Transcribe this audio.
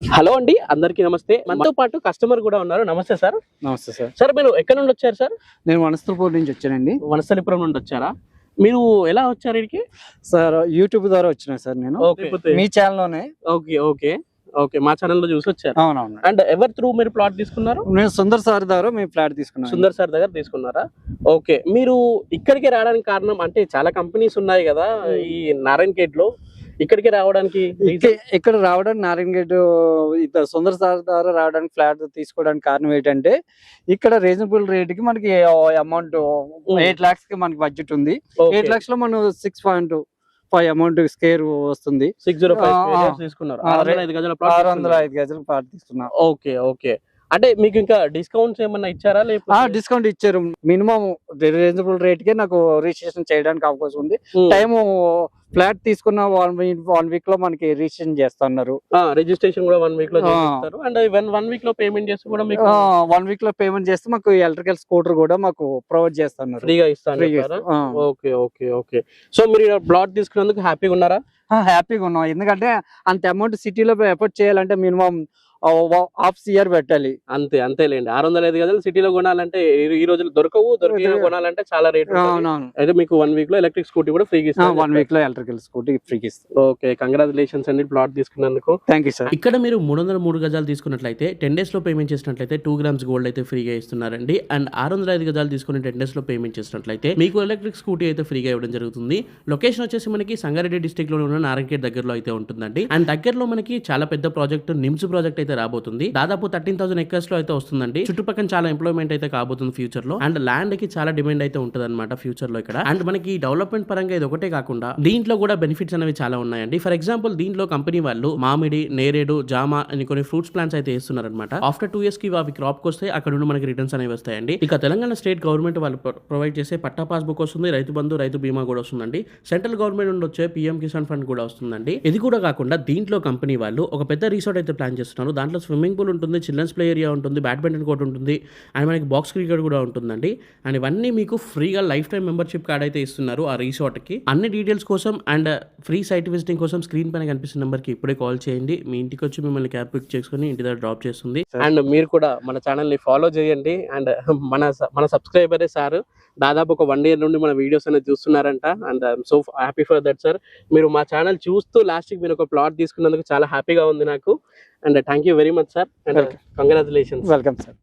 Hello అండి, అందరికీ నమస్తే. మనతో పాటు కస్టమర్ కూడా ఉన్నారు. నమస్తే సార్. నమస్తే సార్. సార్ మీరు ఎక్కడ నుండి వచ్చారు సార్? నేను వనస్థలపూర్ నుంచి వచ్చానండి. వనస్థలిపురం నుండి వచ్చారా? మీరు ఎలా వచ్చారు ఇక్కడికి? సార్ యూట్యూబ్ ద్వారా వచ్చిన సార్ నేను. మీ ఛానల్లోనే. ఓకే ఓకే ఓకే, మా ఛానల్ లో చూసి వచ్చారు. అవునవును. అండ్ ఎవరి త్రూ మీరు ప్లాట్ తీసుకున్నారు? నేను సుందర్ సార్ ద్వారా మేము ఫ్లాట్ తీసుకున్నాను. సుందర్ సార్ దగ్గర తీసుకున్నారా? ఓకే, మీరు ఇక్కడికి రావడానికి కారణం అంటే చాలా కంపెనీస్ ఉన్నాయి కదా ఈ నారాయణఖేడ్ లో, ఇక్కడికి రావడానికి ఇక్కడ రావడానికి నారాయణగేట్ సుందర్ సార్ ద్వారా రావడానికి ఫ్లాట్ తీసుకోవడానికి కారణం ఏంటంటే ఇక్కడ రీజనబుల్ రేట్ కి మనకి అమౌంట్ 8 lakhs కి మనకి బడ్జెట్ ఉంది. 8 lakhs లో మనం 6.5 అమౌంట్ స్కేర్ వస్తుంది. 605 తీసుకున్నారు. 605 గజాల ప్లాట్ తీసుకున్నాం. ఓకే ఓకే, అంటే మీకు ఇంకా డిస్కౌంట్స్ ఏమన్నా ఇచ్చారా? డిస్కౌంట్ ఇచ్చారు. మినిమం రీజనబుల్ రేట్ కే నాకు రిజిస్ట్రేషన్ చేయడానికి అవకాశం ఉంది. టైము ఫ్లాట్ తీసుకున్న 1 week లో మనకి రిజిస్ట్రేషన్ చేస్తున్నారు. రిజిస్ట్రేషన్ కూడా 1 week లో చేస్తారు. అండ్ 1 week లో పేమెంట్ చేస్తే కూడా మీకు 1 week లో పేమెంట్ చేస్తే మాకు ఎలక్ట్రికల్ స్కూటర్ కూడా మాకు ప్రొవైడ్ చేస్తున్నారు. ఫ్రీగా ఇస్తాను. ఓకే ఓకే ఓకే, సో మీరు ప్లాట్ తీసుకున్నందుకు హ్యాపీగా ఉన్నారా? హ్యాపీగా ఉన్నాం. ఎందుకంటే అంత అమౌంట్ సిటీలో ఎఫర్ట్ చేయాలంటే మినిమం హాఫ్ ఇయర్ పెట్టాలి. అంతేలేండి. 605 గజాలు సిటీలో కొనాలంటే ఈ రోజులు దొరకవు. కొనాలంటే చాలా రేట్. అయితే మీకు 1 week లో ఎలక్ట్రిక్ స్కూటీ కూడా ఫ్రీగా ఇస్తారు. 1 week లో ఎలక్ట్రికల్ స్కూటీ ఫ్రీగా ఇస్తారు. ఓకే, కంగ్రాచులేషన్స్ అండి ప్లాట్ తీసుకున్నందుకు. Thank you sir. ఇక్కడ మీరు 303 గజాలు తీసుకున్నట్లయితే 10 days లో పేమెంట్ చేసినట్లయితే 2 grams గోల్డ్ అయితే ఫ్రీగా ఇస్తున్నారండి. అండ్ 605 గజాలు తీసుకుని 10 days లో పేమెంట్ చేసినట్లయితే మీకు ఎలక్ట్రిక్ స్కూటీ అయితే ఫ్రీగా ఇవ్వడం జరుగుతుంది. లొకేషన్ వచ్చేసి మనకి సంగారెడ్డి డిస్ట్రిక్ట్ లో ఉన్న నారాయణఖేడ్ దగ్గరలో అయితే ఉంటుందండి. అండ్ దగ్గరలో మనకి చాలా పెద్ద ప్రాజెక్ట్ నిమ్స్ ప్రాజెక్ట్ అయితే రాబోతుంది. దాదాపు 13,000 acres లో అయితే వస్తుందండి. చుట్టుపక్కల చాలా ఎంప్లాయ్మెంట్ అయితే కాబోతుంది ఫ్యూచర్ లో. అండ్ ల్యాండ్ కి చాలా డిమాండ్ అయితే ఉంటుంది అనమాట ఫ్యూచర్ లో ఇక్కడ. అండ్ మనకి డెవలప్మెంట్ పరంగా ఇది ఒకటే కాకుండా దీంట్లో కూడా బెనిఫిట్స్ అనేవి చాలా ఉన్నాయండి. ఫర్ ఎగ్జాంపుల్ దీంట్లో కంపెనీ వాళ్ళు మామిడి, నేరేడు, జామ అని కొన్ని ఫ్రూట్స్ ప్లాంట్స్ అయితే వేస్తున్నారనమాట. ఆఫ్టర్ 2 years కి అవి క్రాప్ వస్తే అక్కడ నుండి మనకి రిటర్న్స్ అనేవి వస్తాయండి. ఇక తెలంగాణ స్టేట్ గవర్నమెంట్ వాళ్ళు ప్రొవైడ్ చేసే పట్టా పాస్బుక్ వస్తుంది, రైతు బంధు, రైతు బీమా కూడా వస్తుందండి. సెంట్రల్ గవర్నమెంట్ నుండి వచ్చే పిఎం కిసాన్ ఫండ్ కూడా వస్తుందండి. ఇది కూడా కాకుండా దీంట్లో కంపెనీ వాళ్ళు ఒక పెద్ద రిసార్ట్ అయితే ప్లాన్ చేస్తున్నారు. దాంట్లో స్విమ్మింగ్ పూల్ ఉంటుంది, చిల్డ్రన్స్ ప్లే ఏరియా ఉంటుంది, బ్యాడ్మింటన్ కోర్ట్ ఉంటుంది, అండ్ మనకి బాక్స్ క్రికెట్ కూడా ఉంటుందండి. అండ్ ఇవన్నీ మీకు ఫ్రీగా లైఫ్ టైం మెంబర్షిప్ కార్డ్ అయితే ఇస్తున్నారు ఆ రిసార్ట్ కి. అన్ని డీటెయిల్స్ కోసం అండ్ ఫ్రీ సైట్ విజిటింగ్ కోసం స్క్రీన్ పైన కనిపిస్తున్న నెంబర్ కి ఇప్పుడే కాల్ చేయండి. మీ ఇంటికి వచ్చి మిమ్మల్ని క్యాబ్ పిక్ చేసుకుని ఇంటి దగ్గర డ్రాప్ చేస్తుంది. అండ్ మీరు కూడా మన ఛానల్ ని ఫాలో చేయండి. అండ్ మన సబ్స్క్రైబరే సార్ దాదాపు ఒక 1 year నుండి మన వీడియోస్ అనేది చూస్తున్నారంట. And I'm so happy for that sir. మీరు మా ఛానల్ చూస్తూ లాస్ట్ కి మీరు ఒక ప్లాట్ తీసుకున్నందుకు చాలా హ్యాపీగా ఉంది నాకు. And thank you very much sir. And congratulations. Welcome sir.